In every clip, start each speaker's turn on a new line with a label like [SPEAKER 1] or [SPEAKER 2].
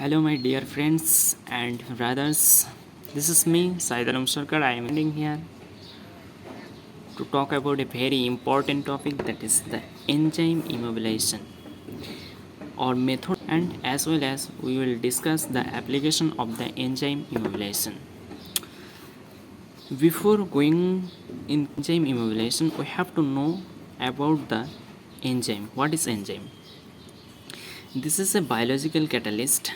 [SPEAKER 1] Hello, my dear friends and brothers. This is me, Saidaram Sarkar. I am ending here to talk about a very important topic, that is the enzyme immobilization or method, and as well as we will discuss the application of the enzyme immobilization. Before going in enzyme immobilization, we have to know about the enzyme. What is enzyme? This is a biological catalyst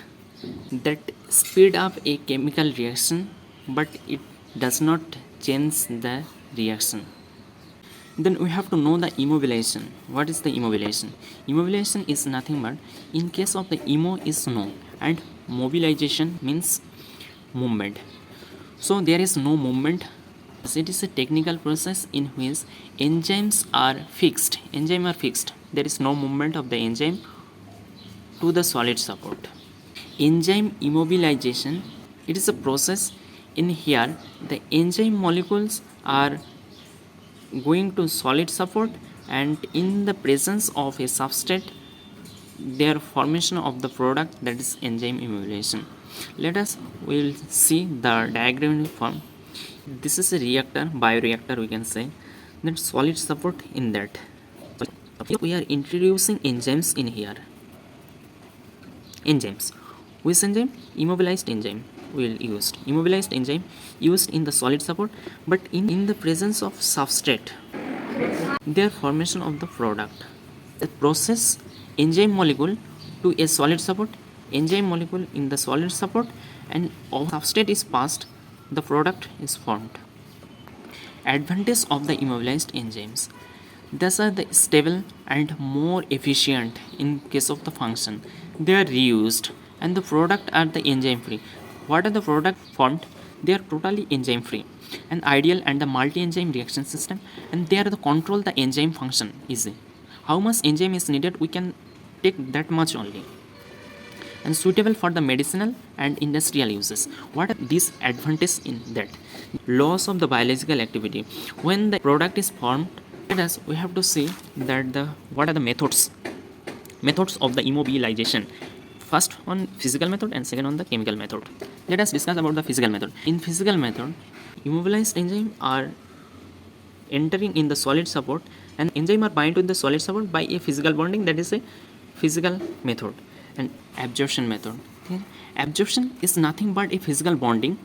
[SPEAKER 1] that speed up a chemical reaction, but it does not change the reaction. Then we have to know the immobilization. What is the immobilization? Immobilization is nothing but, in case of the immo is no, and mobilization means movement. So there is no movement. It is a technical process in which enzymes are fixed. There is no movement of the enzyme to the solid support. Enzyme immobilization, it is a process in here the enzyme molecules are going to solid support, and in the presence of a substrate their formation of the product, that is enzyme immobilization. Let us will see the diagram form. This is a reactor, bioreactor we can say, that solid support in that. We are introducing enzymes in here. Enzymes. Which enzyme? Immobilized enzyme will used. Immobilized enzyme used in the solid support, but in the presence of substrate, their formation of the product. The process enzyme molecule to a solid support, enzyme molecule in the solid support, and substrate is passed, the product is formed. Advantage of the immobilized enzymes. These are the stable and more efficient in case of the function. They are reused and the product are the enzyme free. What are the product formed? They are totally enzyme free and ideal and the multi-enzyme reaction system, and they are the control the enzyme function easy. How much enzyme is needed, we can take that much only, and suitable for the medicinal and industrial uses. What are these advantages in that? Loss of the biological activity. When the product is formed, let us we have to see that the what are the methods of the immobilization. First on physical method and second on the chemical method. Let us discuss about the physical method. In physical method, immobilized enzyme are entering in the solid support, and enzyme are bind to the solid support by a physical bonding, that is a physical method. And absorption method. Okay? Absorption is nothing but a physical bonding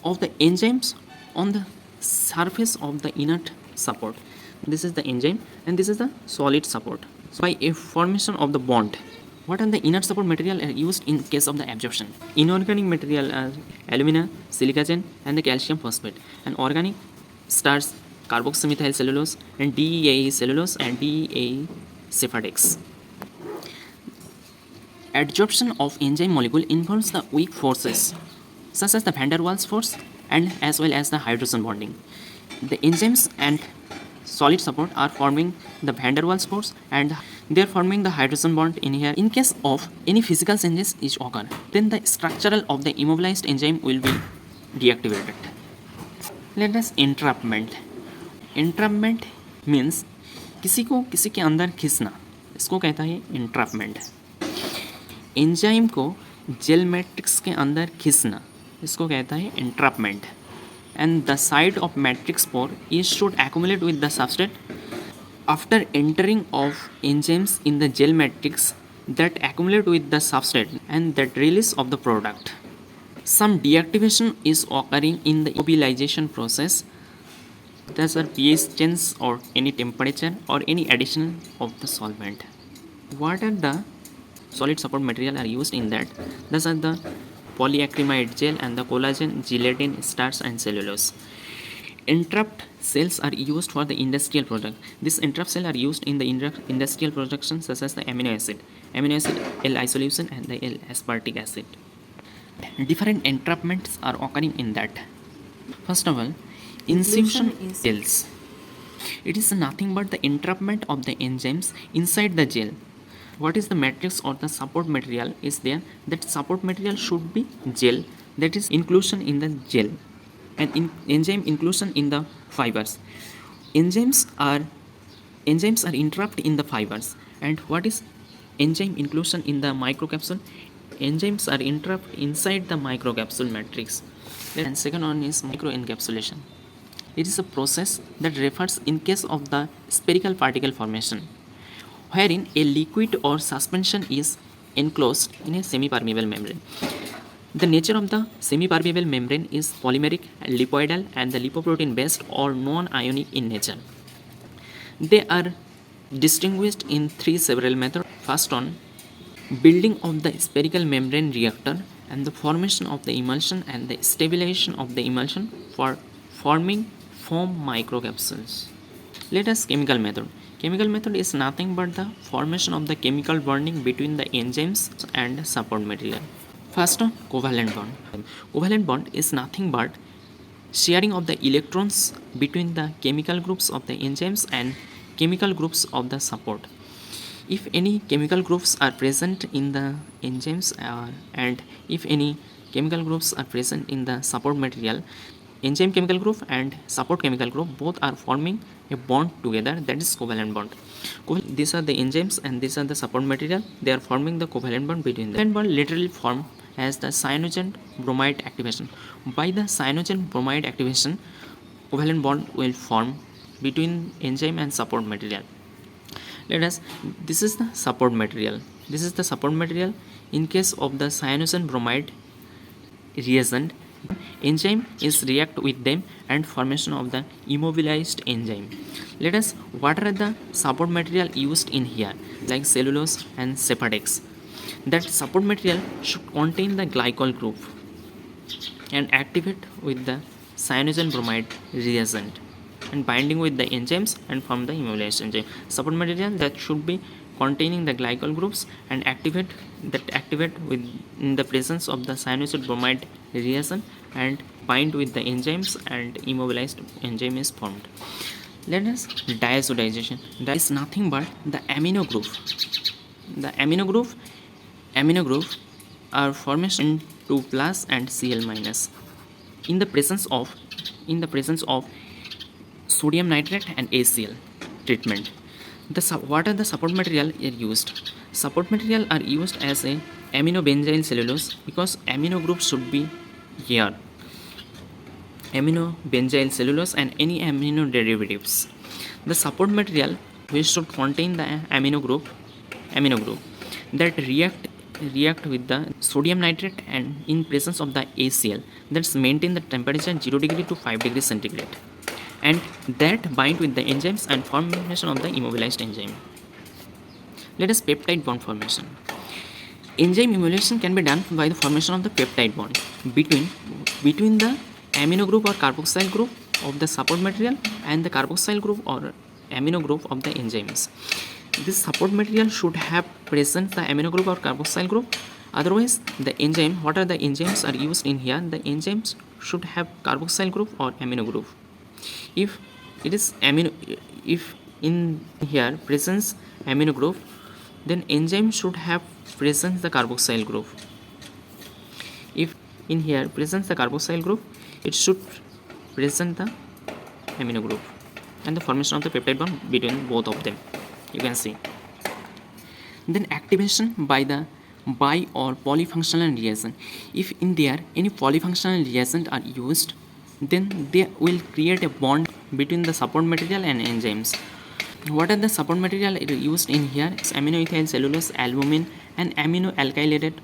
[SPEAKER 1] of the enzymes on the surface of the inert support. This is the enzyme and this is the solid support. So by a formation of the bond. What are the inert support material are used in case of the absorption? Inorganic material are alumina, silicogen, and the calcium phosphate. And organic starch, carboxymethyl cellulose, and DEAE cellulose and DEAE sephadex. Adsorption of enzyme molecule involves the weak forces such as the van der Waals force and as well as the hydrogen bonding. The enzymes and solid support are forming the van der Waals force and they are forming the hydrogen bond in here. In case of any physical changes is occur, then the structural of the immobilized enzyme will be deactivated. Let us entrapment. Entrapment means किसी को किसी के अंदर खींचना, इसको कहता है entrapment. Enzyme को जेल मैट्रिक्स के अंदर खींचना, इसको कहता है entrapment. And the site of matrix pore is should accumulate with the substrate. After entering of enzymes in the gel matrix, that accumulate with the substrate and that release of the product. Some deactivation is occurring in the immobilization process. These are pH change or any temperature or any addition of the solvent. What are the solid support material are used in that? These are the polyacrylamide gel and the collagen, gelatin, starch and cellulose. Entrapped cells are used for the industrial product. These entrapped cells are used in the industrial production such as the amino acid L-isoleucine and the L-aspartic acid. Different entrapments are occurring in that. First of all, infusion cells. It is nothing but the entrapment of the enzymes inside the gel. What is the matrix or the support material is there? That support material should be gel, that is inclusion in the gel, and enzyme inclusion in the fibers. Enzymes are entrapped in the fibers. And what is enzyme inclusion in the microcapsule? enzymes are entrapped inside the microcapsule matrix. And second one is microencapsulation. It is a process that refers in case of the spherical particle formation, wherein a liquid or suspension is enclosed in a semi-permeable membrane. The nature of the semi-permeable membrane is polymeric, lipoidal, and the lipoprotein based or non-ionic in nature. They are distinguished in three several methods. First one, building of the spherical membrane reactor and the formation of the emulsion and the stabilization of the emulsion for forming foam microcapsules. Let us chemical method. Chemical method is nothing but the formation of the chemical bonding between the enzymes and support material. First one, covalent bond. Covalent bond is nothing but sharing of the electrons between the chemical groups of the enzymes and chemical groups of the support. If any chemical groups are present in the enzymes and if any chemical groups are present in the support material, enzyme chemical group and support chemical group both are forming a bond together, that is covalent bond. These are the enzymes and these are the support material, they are forming the covalent bond between them. Covalent bond literally form as the cyanogen bromide activation. By the cyanogen bromide activation, covalent bond will form between enzyme and support material. This is the support material. This is the support material. In case of the cyanogen bromide reagent, enzyme is react with them and formation of the immobilized enzyme. What are the support material used in here, like cellulose and Cepadex? That support material should contain the glycol group and activate with the cyanogen bromide reagent and binding with the enzymes and form the immobilized enzyme. Support material that should be containing the glycol groups and activate with in the presence of the cyanogen bromide reagent and bind with the enzymes and immobilized enzyme is formed. Let us diazotization. That is nothing but the amino group. The amino group are formation 2 plus and Cl minus in the presence of sodium nitrate and ACl treatment. What are the support material are used? Support material are used as a aminobenzyl cellulose because amino group should be here. Aminobenzyl cellulose and any amino derivatives. The support material which should contain the amino group that react with the sodium nitrate and in presence of the ACl, that's maintain the temperature 0 degree to 5 degrees centigrade, and that bind with the enzymes and formation of the immobilized enzyme. Let us peptide bond formation. Enzyme emulsion can be done by the formation of the peptide bond between the amino group or carboxyl group of the support material and the carboxyl group or amino group of the enzymes. This support material should have present the amino group or carboxyl group. Otherwise, the enzyme, what are the enzymes are used in here? The enzymes should have carboxyl group or amino group. If in here presence amino group, then enzyme should have present the carboxyl group. If in here presents the carboxyl group, it should present the amino group and the formation of the peptide bond between both of them. You can see. Then activation by the bi or polyfunctional reagent. If in there any polyfunctional reagent are used, then they will create a bond between the support material and enzymes. What are the support material used in here? It's aminoethyl cellulose, albumin, and amino alkylated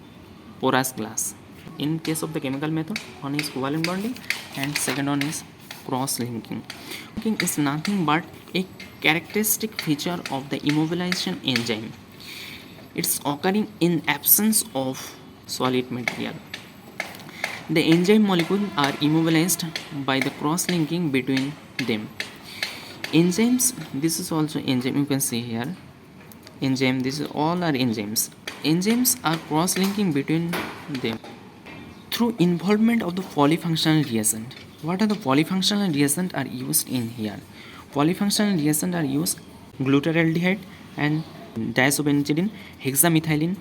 [SPEAKER 1] porous glass. In case of the chemical method, one is covalent bonding and second one is cross-linking. Linking is nothing but a characteristic feature of the immobilization enzyme. It's occurring in absence of solid material. The enzyme molecules are immobilized by the cross-linking between them. Enzymes, this is also enzyme, you can see here. Enzyme, this is all are enzymes. Enzymes are cross-linking between them through involvement of the polyfunctional reagent. What are the polyfunctional reagents are used in here? Polyfunctional reagents are used glutaraldehyde and diazobenzidine, hexamethylene,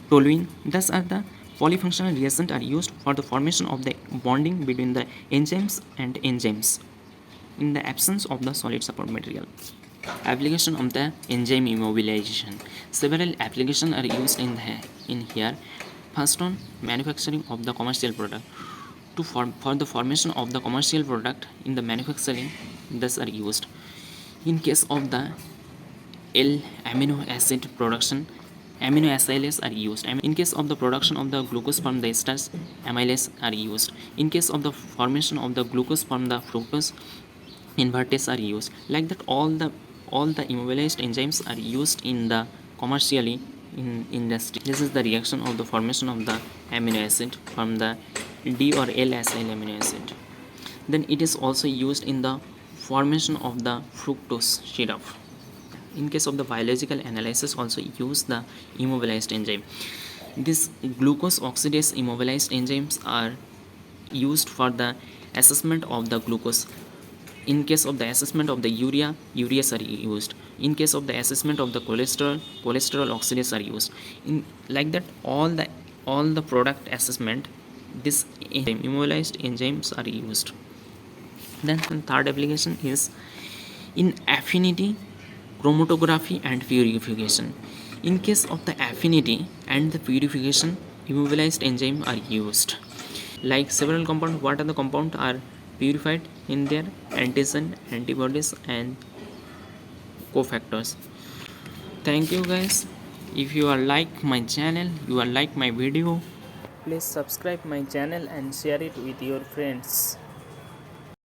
[SPEAKER 1] toluene. Thus are the polyfunctional reagents are used for the formation of the bonding between the enzymes and enzymes in the absence of the solid support material. Application of the enzyme immobilization. Several applications are used in here. First one, manufacturing of the commercial product. For the formation of the commercial product in the manufacturing, these are used. In case of the L amino acid production, amino acylases are used. In case of the production of the glucose from the esters, amylase are used. In case of the formation of the glucose from the fructose, invertase are used. Like that, all the immobilized enzymes are used in the commercially in industry. This is the reaction of the formation of the amino acid from the D or L acyl amino acid. Then it is also used in the formation of the fructose syrup. In case of the biological analysis, also use the immobilized enzyme. This glucose oxidase immobilized enzymes are used for the assessment of the glucose. In case of the assessment of the ureas are used. In case of the assessment of the cholesterol oxidase are used. In like that, all the product assessment, this immobilized enzymes are used. Then third application is in affinity, chromatography and purification. In case of the affinity and the purification, immobilized enzyme are used. Like several compounds, what are the compounds are purified in their antigen, antibodies and cofactors. Thank you guys. If you are like my channel, you are like my video, please subscribe my channel and share it with your friends.